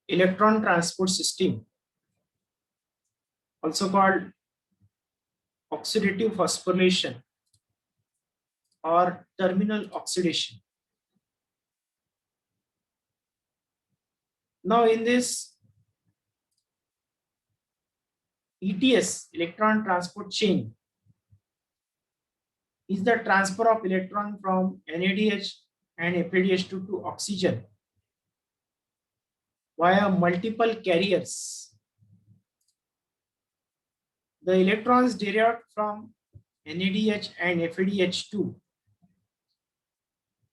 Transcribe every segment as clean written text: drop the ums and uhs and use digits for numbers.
electron transport system, also called oxidative phosphorylation or terminal oxidation. Now in this ETS, electron transport chain, is the transfer of electron from NADH and FADH2 to oxygen via multiple carriers. The electrons derived from NADH and FADH2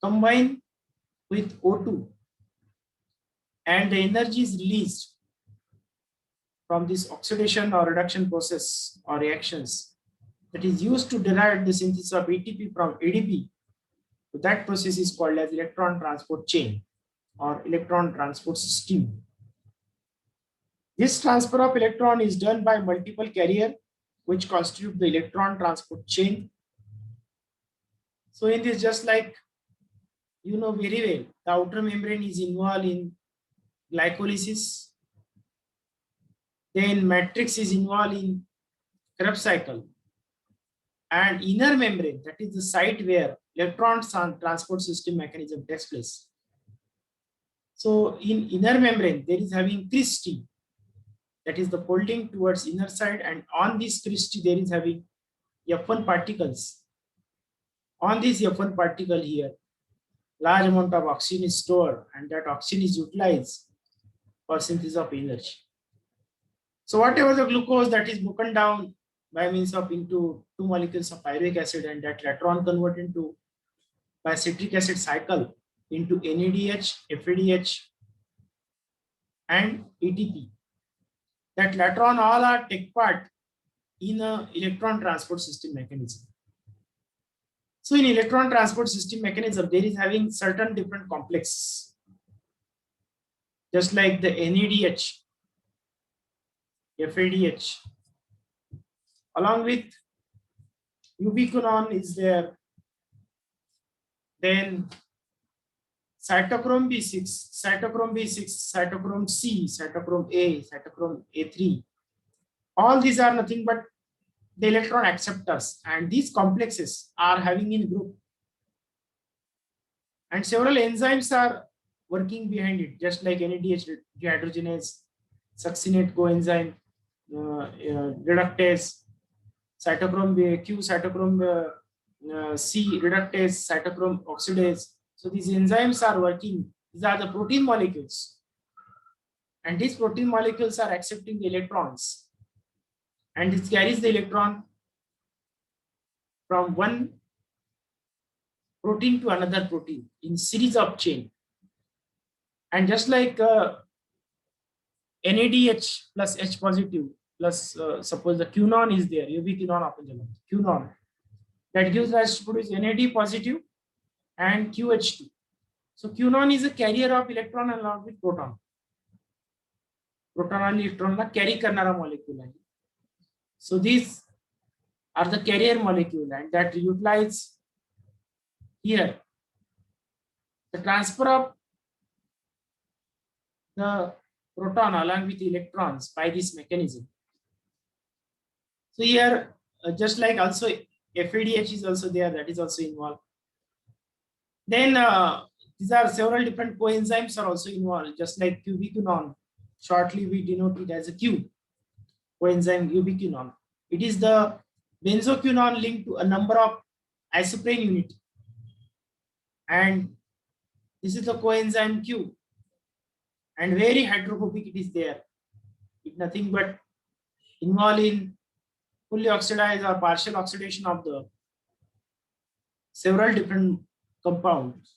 combine with O2 and the energy is released from this oxidation or reduction process or reactions that is used to derive the synthesis of ATP from ADP. So that process is called as electron transport chain or electron transport system. This transfer of electron is done by multiple carrier which constitute the electron transport chain. So in this, just like you know very well, the outer membrane is involved in glycolysis. Then matrix is involved in Krebs cycle. And inner membrane, that is the site where electron transport system mechanism takes place. So in inner membrane, there is having Christie, that is the folding towards inner side, and on this Christie there is having F1 particles. On this F1 particle here, large amount of oxygen is stored, and that oxygen is utilized for synthesis of energy. So whatever the glucose that is broken down by means of into two molecules of pyruvic acid, and that later on converted into by citric acid cycle into NADH, FADH, and ATP. That later on all are take part in a electron transport system mechanism. So in electron transport system mechanism, there is having certain different complexes, just like the NADH, FADH, along with ubiquinone is there. Then cytochrome B6, cytochrome C, cytochrome A, cytochrome A3. All these are nothing but the electron acceptors, and these complexes are having in group. And several enzymes are working behind it, just like NADH dehydrogenase, succinate coenzyme, reductase, cytochrome Q, cytochrome C reductase, cytochrome oxidase. So these enzymes are working. These are the protein molecules, and these protein molecules are accepting the electrons, and this carries the electron from one protein to another protein in series of chain. And just like NADH plus H positive plus suppose the quinone is there, ubiquinone quinone, that gives rise to produce NAD positive and QH2. So quinone is a carrier of electron along with proton. Proton and electron la carry karnara molecule hai. So these are the carrier molecule, and that utilize here the transfer of the proton along with electrons by this mechanism. So here just like also FADH is also there, that is also involved. Then these are several different coenzymes are also involved, just like ubiquinone. Shortly we denote it as a Q, coenzyme ubiquinone. It is the benzoquinone linked to a number of isoprene unit, and this is the coenzyme Q, and very hydrophobic it is there. It nothing but involved in fully oxidized or partial oxidation of the several different compounds,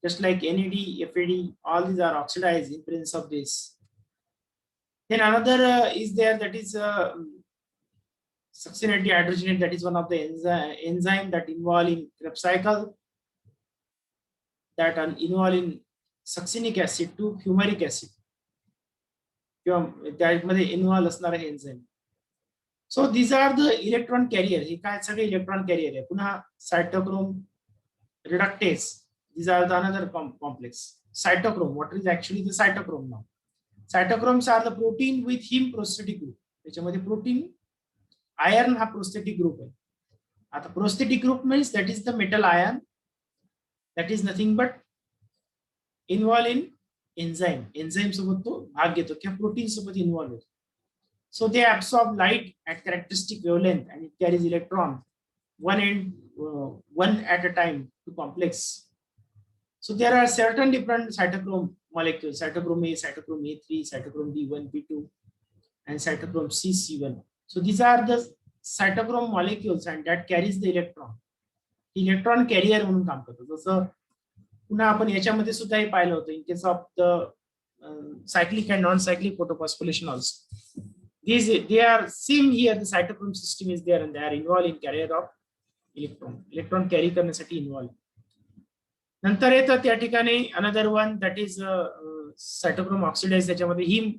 just like NAD, FAD, all these are oxidized in presence of this. Then another is there, that is succinate dehydrogenase, that is one of the enzyme that involve in Krebs cycle, that are involved in succinic acid to fumaric acid. त्यामध्ये involved असणारा enzyme. So these are the electron carriers. हे काय सगळे electron carrier आहे. पुन्हा cytochrome reductase. These are the another complex. Cytochrome. What is actually the cytochrome now? Cytochromes are the protein with heme prosthetic group. त्याच्यामध्ये protein iron हा prosthetic group आहे. आता prosthetic group means that is the metal iron that is nothing but involve in enzyme सोबत तो भाग घेतो किंवा protein सोबत इन्व्हॉल्व होतो. So they absorb light at characteristic wavelength and it carries electron one at a time to complex. So there are certain different cytochrome molecules: cytochrome A, cytochrome A3, cytochrome B1, B2, and cytochrome C, C1. So these are the cytochrome molecules and that carries the electron. Electron carrier म्हणून काम करतो. जसं पुन्हा आपण याच्यामध्ये सुद्धा हे पाहिलं होतं in case of the cyclic and non-cyclic photophosphorylation also. They are same here. The cytochrome system is there and they are involved in carrier of electron carry करण्यासाठी involved. नंतर येतं त्या ठिकाणी another one that is cytochrome oxidase. त्याच्यामध्ये heme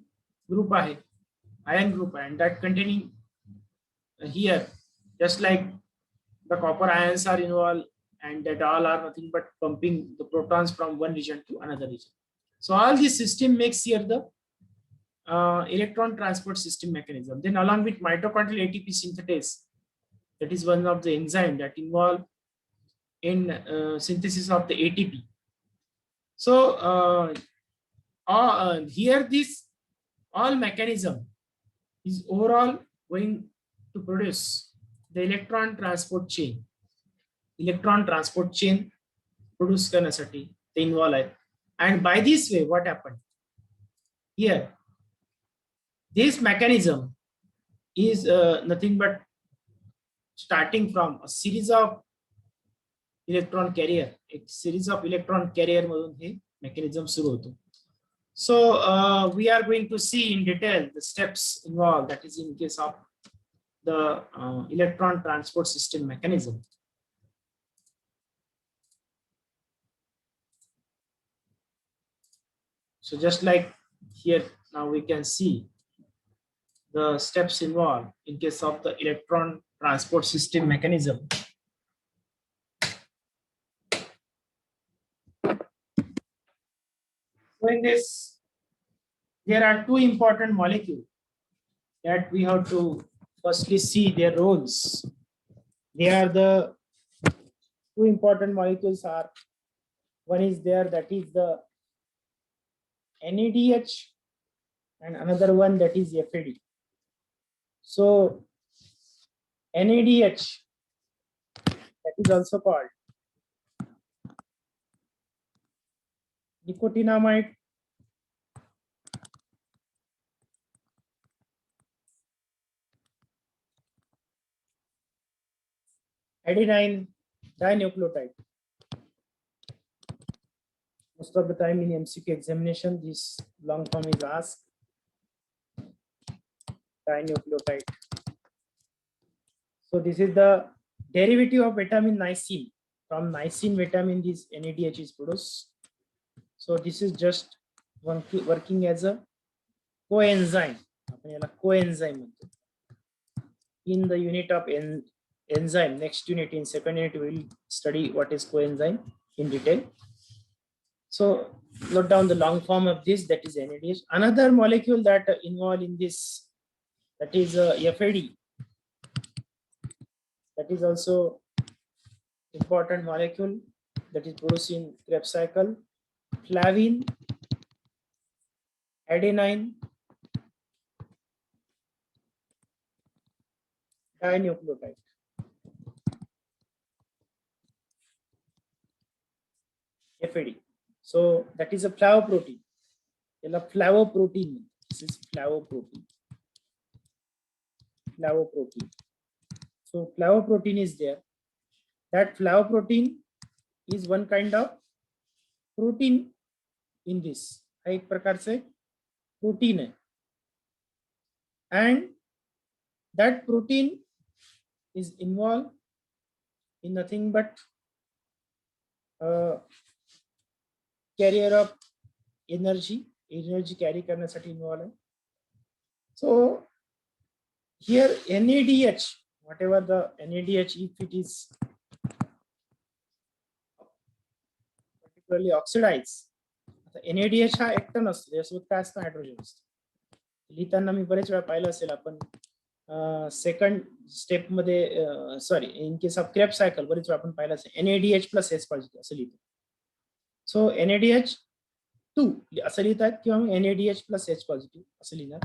group आहे, iron group आहे, and that containing here just like the copper ions are involved and that all are nothing but pumping the protons from one region to another region. So all this system makes here the electron transport system mechanism. Then along with mitochondrial ATP synthetase, that is one of the enzyme that involve in synthesis of the ATP. So here this all mechanism is overall going to produce the electron transport chain. Electron transport chain produce करण्यासाठी ते involve आहे. And by this way what happened here, this mechanism is nothing but starting from a series of electron carrier, एक series of electron carrier मधून हे mechanism सुरू होतो. So we are going to see in detail the steps involved, that is in case of the electron transport system mechanism. So just like here now we can see the steps involved in case of the electron transport system mechanism. So in this, there are two important molecules that we have to firstly see their roles. They are the two important molecules are, one is there that is the NADH and another one that is FAD. So NADH, that is also called nicotinamide adenine dinucleotide. Most of the time in MCQ examination, this long form is asked, dinucleotide. So this is the derivative of vitamin niacin. From niacin vitamin, this NADH is produced. So this is just working as a coenzyme. Coenzyme in the unit of enzyme. Next unit, in second unit, we will study what is coenzyme in detail. So note down the long form of this, that is NADH. Another molecule that involved in this, that is FAD. That is also important molecule that is produced in Krebs cycle. Flavin, adenine dinucleotide. FAD. So that is a flavoprotein. Flavoprotein. This is flavoprotein. Flavoprotein. So flavoprotein is there. That flavoprotein is one kind of protein in this. एक प्रकार से protein है. And that protein is involved in nothing but carrier of energy carry करण्यासाठी involved है. So here NADH, whatever the NADH, if it is particularly oxidized, the NADH हा एकटा नसतो, यासोबत काय असतं, हायड्रोजन असतं. लिहिताना मी बरेच वेळा पाहिलं असेल आपण सेकंड स्टेप मध्ये sorry in case of Krebs cycle बरेच वेळा आपण पाहिलं असेल NADH प्लस H पॉझिटिव्ह असं लिहितो. सो NADH2 असं लिहितात किंवा NADH प्लस H पॉझिटिव्ह असं लिहिणार.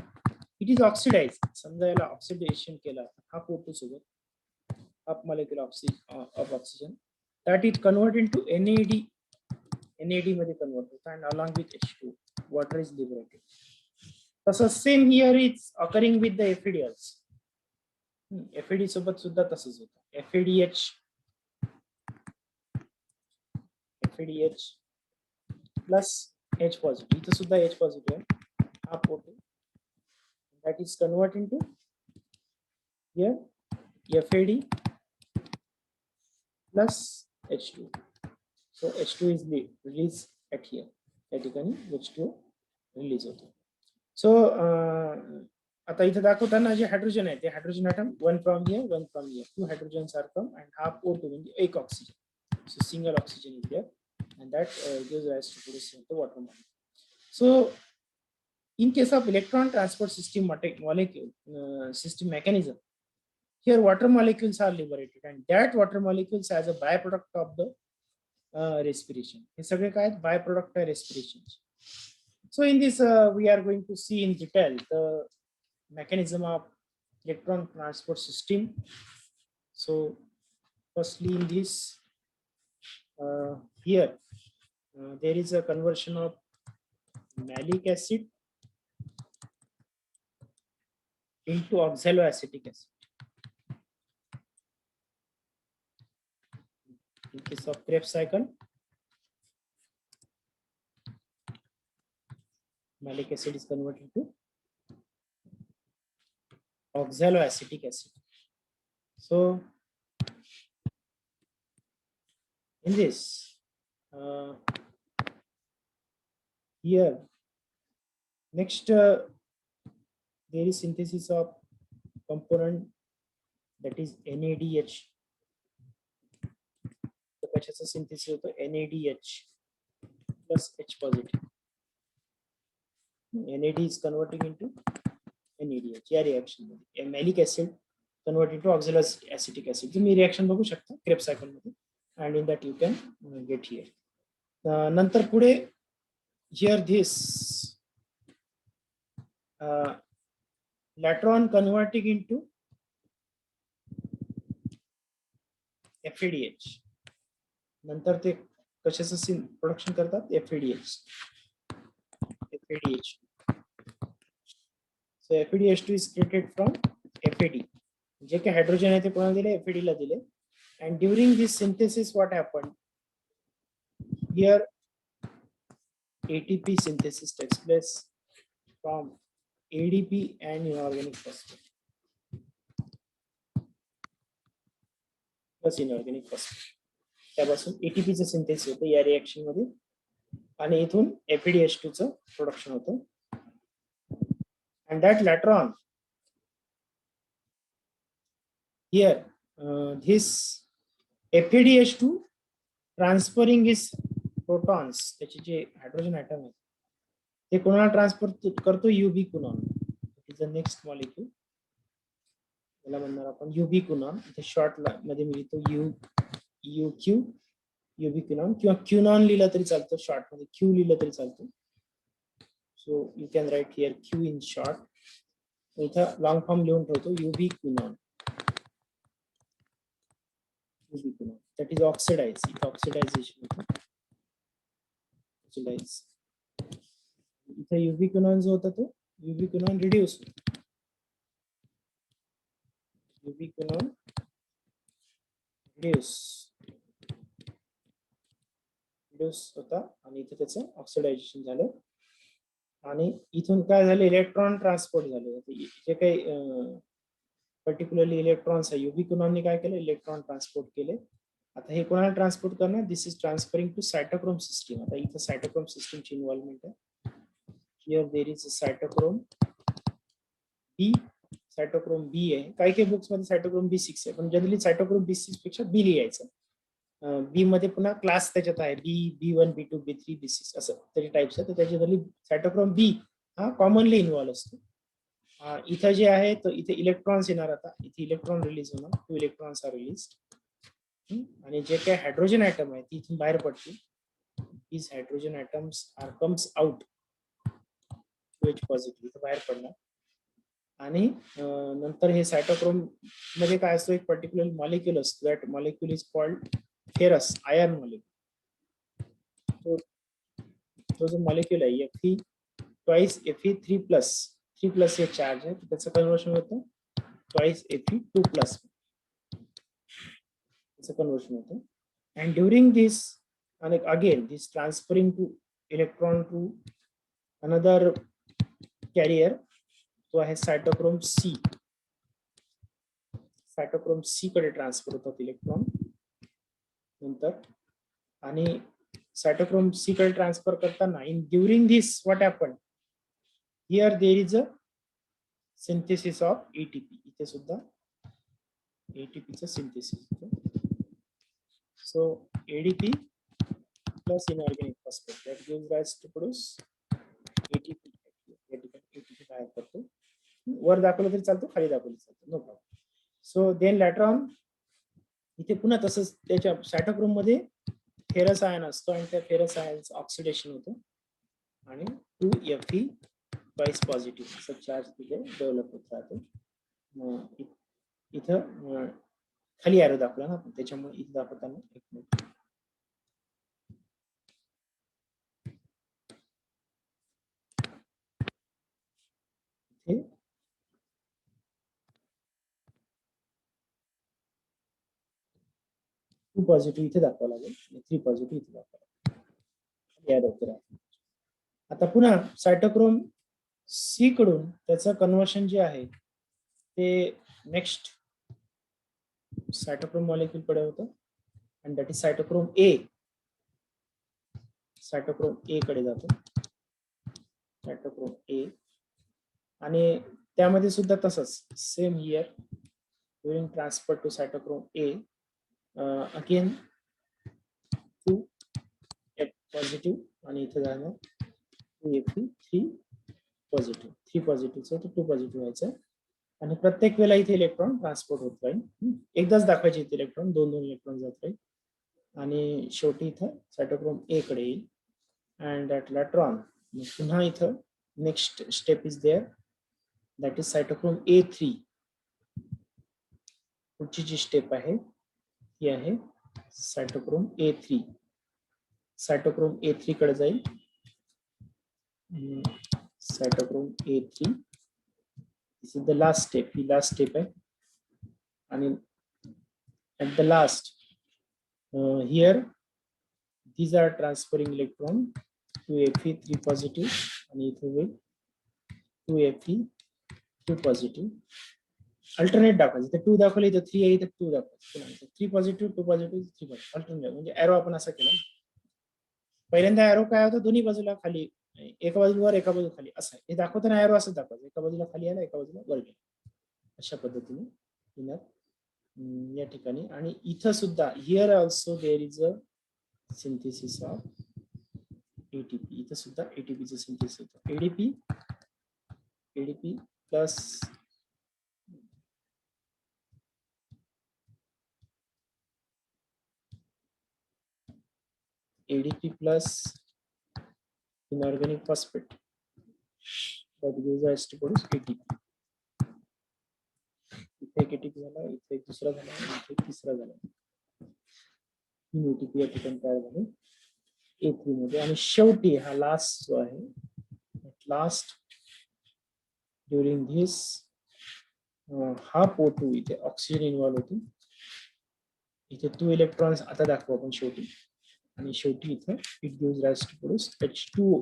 It is oxidise. समजा याला ऑक्सिडेशन केलं हाफ O2 सोबत half molecule of oxygen that it convert into NAD मध्ये कन्वर्ट होतं and along with H2 water is liberated. तसं same here is occurring with the FADs. FAD सोबत सुद्धा तसंच होतं. FADH plus H positive. इथं सुद्धा H positive आहे. half O2 that is convert into here FAD plus H2. So H2 is released at here. त्या ठिकाणी H2 रिलीज होतो. सो आता इथे दाखवताना जे हायड्रोजन आहे ते hydrogen atom one from here two hydrogens are come and half O2 म्हणजे एक oxygen. So single oxygen is there and that gives rise to producing the water molecule. So in case of electron transport system molecule system mechanism, here water molecules are liberated and that water molecules as a byproduct of the respiration. हे सगळे काय byproduct आहे respiration. So in this we are going to see in detail the mechanism of electron transport system. So firstly in this here there is a conversion of malic acid into oxaloacetic acid. In case of Krebs cycle, malic acid is converted to oxaloacetic acid. So in this here next there is synthesis of component that is NADH. So कशाचं synthesis होतं NADH plus H positive. NAD is converting into NADH या reaction मध्ये malic acid convert into oxaloacetic acid. तुम्ही reaction बघू शकता Krebs cycle मध्ये and in that you can get here. नंतर पुढे here this electron converting into FADH. नंतर ते कशाचं प्रोडक्शन करतात FADH. So FADH2 is created from FAD. जे काही हायड्रोजन आहे ते कोणाला दिले FAD ला दिले. And during this synthesis what happened? Here ATP synthesis takes place from ADP and inorganic phosphate. Plus inorganic phosphate. त्यापासून ATP चं सिंथेसिस होतं या रिएक्शन मध्ये आणि इथून FADH2 चं प्रोडक्शन होतं. And that later on here this FADH2 transferring his protons, त्याचे जे हायड्रोजन ॲटम आहे ते कोणाला ट्रान्सफर करतो ubiquinone. It is the next molecule. याला म्हणणार आपण ubiquinone. इथे शॉर्ट मध्ये मी लिहितो UQ ubiquinone किंवा क्युनॉन लिहिलं तरी चालतं शॉर्ट मध्ये Q लिहिलं तरी चालतं. So you can write here Q in short. इथं लॉंग फॉर्म लिहून ठेवतो ubiquinone. That is oxidized. It oxidization होतं. Oxidize. इथे ubiquinone जो होता तो ubiquinone reduce होतो. ubiquinone reduce होता आणि इथे त्याचं ऑक्सिडायझेशन झालं आणि इथून काय झालं इलेक्ट्रॉन ट्रान्सपोर्ट झाले. जे काही पर्टिक्युलरली इलेक्ट्रॉन्स आहे युबिक्विनॉनने काय केलं इलेक्ट्रॉन ट्रान्सपोर्ट केले. आता हे कोणाला ट्रान्सपोर्ट करणार this is transferring to cytochrome system. आता इथं सायटोक्रोम सिस्टीमची इन्व्हॉल्वमेंट आहे. Here there is a cytochrome b. Cytochrome b आहे. काही काही बुक्स मध्ये सायटोक्रोम B6 आहे पण जनरली सायटोक्रोम B6 पेक्षा बी लिहायचं. बी मध्ये पुन्हा क्लास त्याच्यात आहे B1 B2 B3 B6 असं त्याचे टाइप्स आहेत. तर त्याच्यातली सायटोक्रोम बी हा कॉमनली इन्व्हॉल्व असतो इथं जे आहे तर इथे इलेक्ट्रॉन्स येणार, आता इथे इलेक्ट्रॉन रिलीज होणार, 2 इलेक्ट्रॉन्स आर रिलीज, आणि जे काही हायड्रोजन ॲटम आहे ती इथून बाहेर पडतील. these hydrogen atoms are comes out OH positive इथं बाहेर पडणार. आणि नंतर हे सायटोक्रोम मध्ये काय असतो, एक पर्टिक्युलर मॉलिक्यूल असतो, that molecule is called ferrous iron molecule. तो जो मॉलिक्यूल आहे Fe ट्वाइस Fe3+, 3+ हे चार्ज आहे, त्याचं कन्वर्शन होतं ट्वाइस Fe2+, त्याचं कन्वर्शन होतं. and during this, and again this transferring to electron to another carrier, तो आहे सायटोक्रोम सी. सायटोक्रोम सी कडे ट्रान्सफर होतात इलेक्ट्रॉन नंतर. आणि सायटोक्रोम सी कडे ट्रान्सफर करताना in during this what happen here there is a synthesis of ATP. इथे सुद्धा एटीपीचं synthesis. So ADP plus inorganic phosphate that gives rise to produce ATP. ATP तयार करतो. वर दाखवलं तरी चालतो, खाली दाखवलं चालतो, no problem. So then later on इथे पुन्हा तसंच त्याच्या सायटोक्रोम मध्ये फेरस आयन असतो आणि त्या फेरस आयनचं ऑक्सिडेशन होतं आणि 2Fe ट्वाइस पॉझिटिव्ह असं चार्ज तिथे डेव्हलप होत राहतो. इथं खाली एरो दाखवला ना, त्याच्यामुळे इथे दाखवताना एक मिनिट. टू पॉझिटिव्ह इथे दाखवावं लागेल आणि 3 पॉझिटिव्ह इथे दाखवावं लागेल. आता पुन्हा सायटोक्रोम सी कडून त्याचं कन्वर्शन जे आहे ते नेक्स्ट सायटोक्रोम मॉलिक्यूल कडे होतं आणि दॅट इज सायटोक्रोम ए. सायटोक्रोम ए कडे जातो, सायटोक्रोम ए. आणि त्यामध्ये सुद्धा तसंच same here during transfer to cytochrome a again 2F positive आणि इथे जाणार 2Fe3 पॉझिटिव्ह. 3 पॉझिटिव्हचं तर 2 पॉझिटिव्ह व्हायचं आणि प्रत्येक वेळेला इथे इलेक्ट्रॉन ट्रान्सपोर्ट होत राहील. एकदाच दाखवायचे इथे इलेक्ट्रॉन, 2 इलेक्ट्रॉन जात राहील आणि शेवटी इथं सायटोक्रोम ए कडे येईल अँड दॅट लॅट्रॉन पुन्हा इथं next step is there, that is cytochrome A3. पुढची जी स्टेप आहे ही आहे सायटोक्रोम A3. सायटोक्रोम A3 कडे जाईल. सायटोक्रोम A3 this is the last step. He last step आहे आणि at the last here these are transferring electron to Fe3 positive आणि इथे होईल 2Fe2 positive. अल्टरनेट दाखवायचं, इथे 2 दाखवले, इथे 3 आहे, इथे 2 दाखवायचं. 3 पॉझिटिव्ह 2 पॉझिटिव्ह 3 पॉझिटिव्ह अल्टरनेट म्हणजे एरो आपण असा केला. पहिल्यांदा एरो काय होतं, दोन्ही बाजूला खाली, एका बाजूला वर एका बाजूला खाली असं आहे. हे दाखवताना एरो असं दाखवायचं, एका बाजूला खाली आला एका बाजूला वर गेला, अशा पद्धतीने येणार या ठिकाणी. आणि इथं सुद्धा here also there is a synthesis of ATP. इथं सुद्धा एटीपीचं सिंथेसिस होतं. ADP plus ADP plus inorganic phosphate that gives us to produce ATP. इथे एक ATP झाला, इथे एक दुसरा झाला, इथे एक तिसरा झाला. 3 ATP या ठिकाणी तयार झाले A3 मध्ये. आणि शेवटी हा लास्ट जो आहे, last during this half O2 इथे ऑक्सिजन इन्व्हॉल्व होतो. इथे 2 इलेक्ट्रॉन्स आता दाखवू आपण शेवटी. आणि शेवटी इथं it gives rise to produce H2O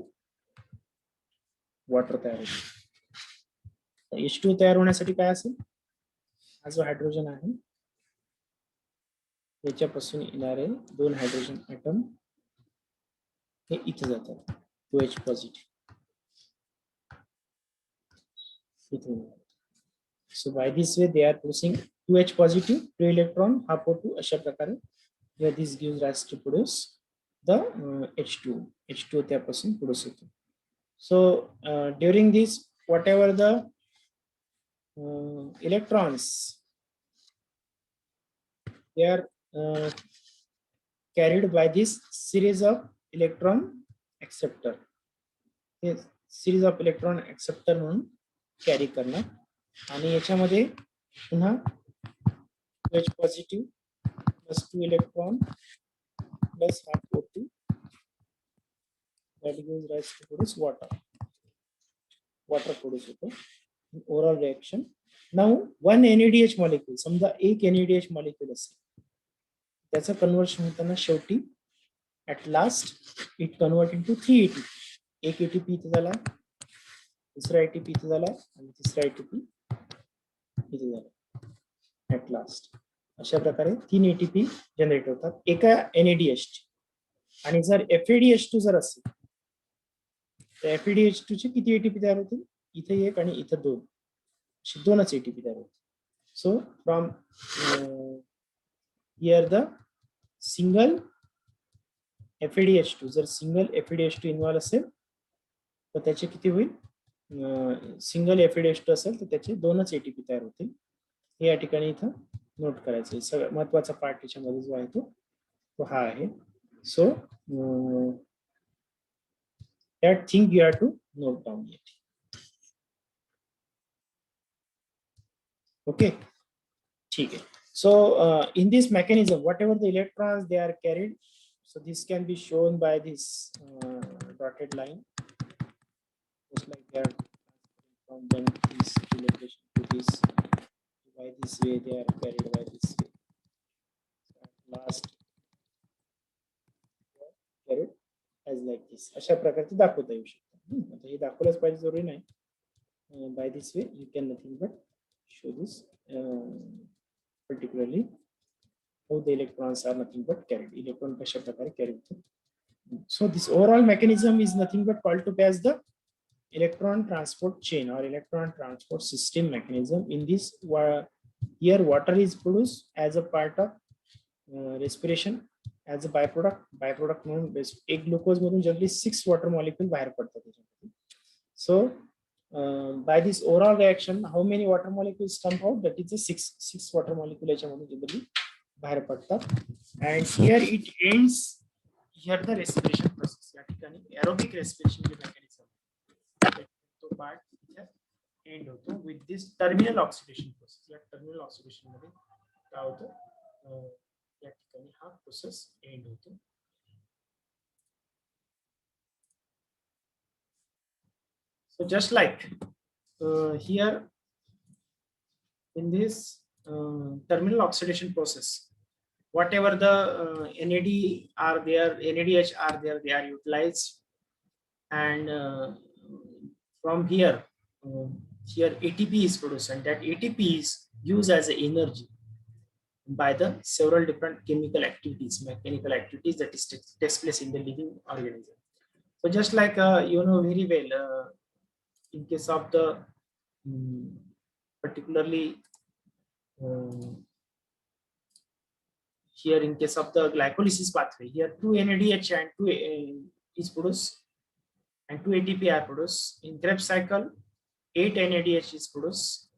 water तयार होतो. H2O तयार होण्यासाठी काय असेल, हा जो हायड्रोजन आहे त्याच्यापासून येणारे 2 हायड्रोजन ॲटम हे इथे जातात 2H पॉझिटिव्ह इथे. So by this way they are producing 2H positive 2 electron half O2 अशा प्रकारे. This gives rise to produce the H2O त्यापासून प्रोड्यूस होतो. So during this whatever the electrons, they are carried by this series of electron acceptor. This series of electron acceptor म्हणून carry करणार आणि याच्यामध्ये पुन्हा H positive plus 2 electron plus half O2 that gives rise to produce water. Water produce होतो. Overall reaction. Now one NADH molecule, समजा एक NADH molecule असेल, त्याचं कन्वर्शन होताना शेवटी at last it convert into 3 ATP. एक ATP इथे झाला, दुसरा ATP इथे झाला आणि तिसरा ATP इथे झाला at last. अशा प्रकारे 3 ATP जनरेट होतात एका NADH ची. आणि जर FADH2 जर असेल तर FADH2 चे किती ATP तयार होतील? इथे एक आणि इथे दोन, असे दोनच ATP तयार होतील. So from here the single FADH2, जर सिंगल FADH2 इन्व्हॉल्व असेल तर त्याचे किती होईल? सिंगल FADH2 असेल तर त्याचे दोनच ATP तयार होतील. हे या ठिकाणी इथं नोट करायचं. सगळ्यात महत्वाचा पार्ट त्याच्यामध्ये जो आहे तो हा आहे. सो that thing you have to note down it. Okay, ठीक है. So in this mechanism, whatever the electrons they are carried, so this can be shown by this dotted line, just like they are from then this location to this, by this way they are carried by this way. Last carried as like this. अशा प्रकारचे दाखवता येऊ शकतात. आता हे दाखवलंच पाहिजे जरुरी नाही. By this way you can nothing but show this particularly how the electrons are nothing but carried. Electron कशा प्रकारे carried होतात. So this overall mechanism is nothing but called to be as the electron transport chain or electron transport system mechanism. In this here water is produced as a part of respiration, as a byproduct म्हणून एक glucose मधून generally 6 water molecule बाहेर पडतात त्याच्यामध्ये. So by this overall reaction, how many water molecules come out? That is the six water molecule याच्यामध्ये generally बाहेर पडतात. And here it ends. Here the respiration process. या ठिकाणी aerobic respiration चे mechanism तो part end होतो with this terminal oxidation process. या terminal oxidation मध्ये काय होतं? या ठिकाणी हा प्रोसेस एंड होतो. So just like here in this terminal oxidation process, whatever the NAD are there, NADH are there, they are utilized, and from here here ATP is produced, and that ATP is used as a energy by the several different chemical activities, mechanical activities that is takes place in the living organism. So just like you know very well, in case of the particularly here in case of the glycolysis pathway, here 2 NADH and 2 is produced and 2 ATP are produced. In Krebs cycle 8 NADH is produced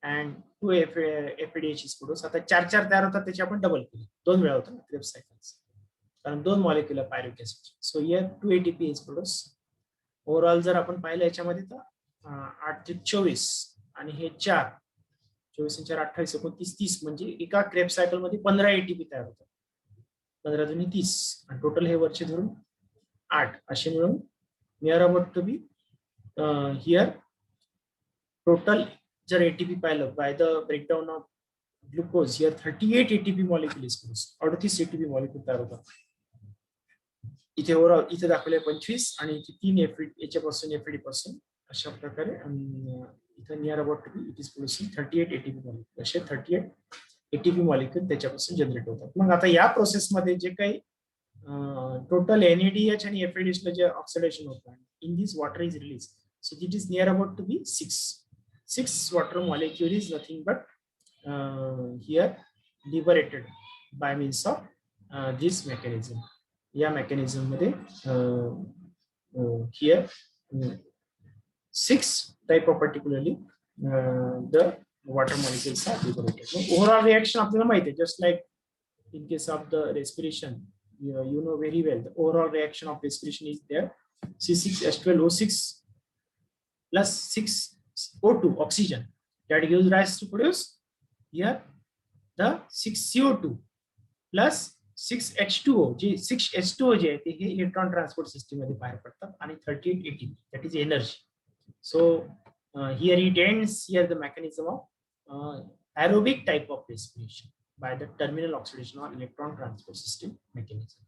and 2 FADH is produced. आता 4 तयार होतात, त्याची आपण double केली, 2 वेळा होतं Krebs cycles कारण 2 molecule pyruvic acid. So here 2 ATP is produced. Overall जर आपण पाहिलं याच्यामध्ये तर 8 ते 24 आणि हे 4 24 आणि 4 28 29 30 म्हणजे एका Krebs सायकल मध्ये 15 ATP तयार होतात. 15 दुनी 30 आणि टोटल हे वरचे धरून 8 असे मिळून near about to be here total जर ATP पाहिलं by the breakdown of glucose, here 38 ATP molecule is produced. 38 ATP molecule तयार होतात. इथे ओव्हरऑल इथे दाखवले 25 आणि इथे 3 याच्यापासून FAD पासून अशा प्रकारे इथे near about to be it is producing 38 ATP molecule. असे 38 ATP मॉलिक्यूल त्याच्यापासून जनरेट होतात. मग आता या प्रोसेस मध्ये जे काही टोटल NADH आणि FADH ला जे ऑक्सिडेशन होतं in this water is release, so it is near about to be 6 water molecule is nothing but here liberated by means of this mechanism. या मेकॅनिझम मध्ये here 6 type of particularly the water molecules are liberated. So overall reaction आपल्याला माहिती आहे, just like in case of the respiration, you know very well the overall reaction of respiration is there. C6H12O6 plus 6O2 oxygen that gives rise to produce here the 6CO2 plus 6H2O. 6H2O जे आहे ते हे electron transport system मध्ये बाहेर पडतात आणि 38 ATP, that is energy. So here it ends here the mechanism of aerobic type of respiration by the terminal oxidation or electron transport system mechanism.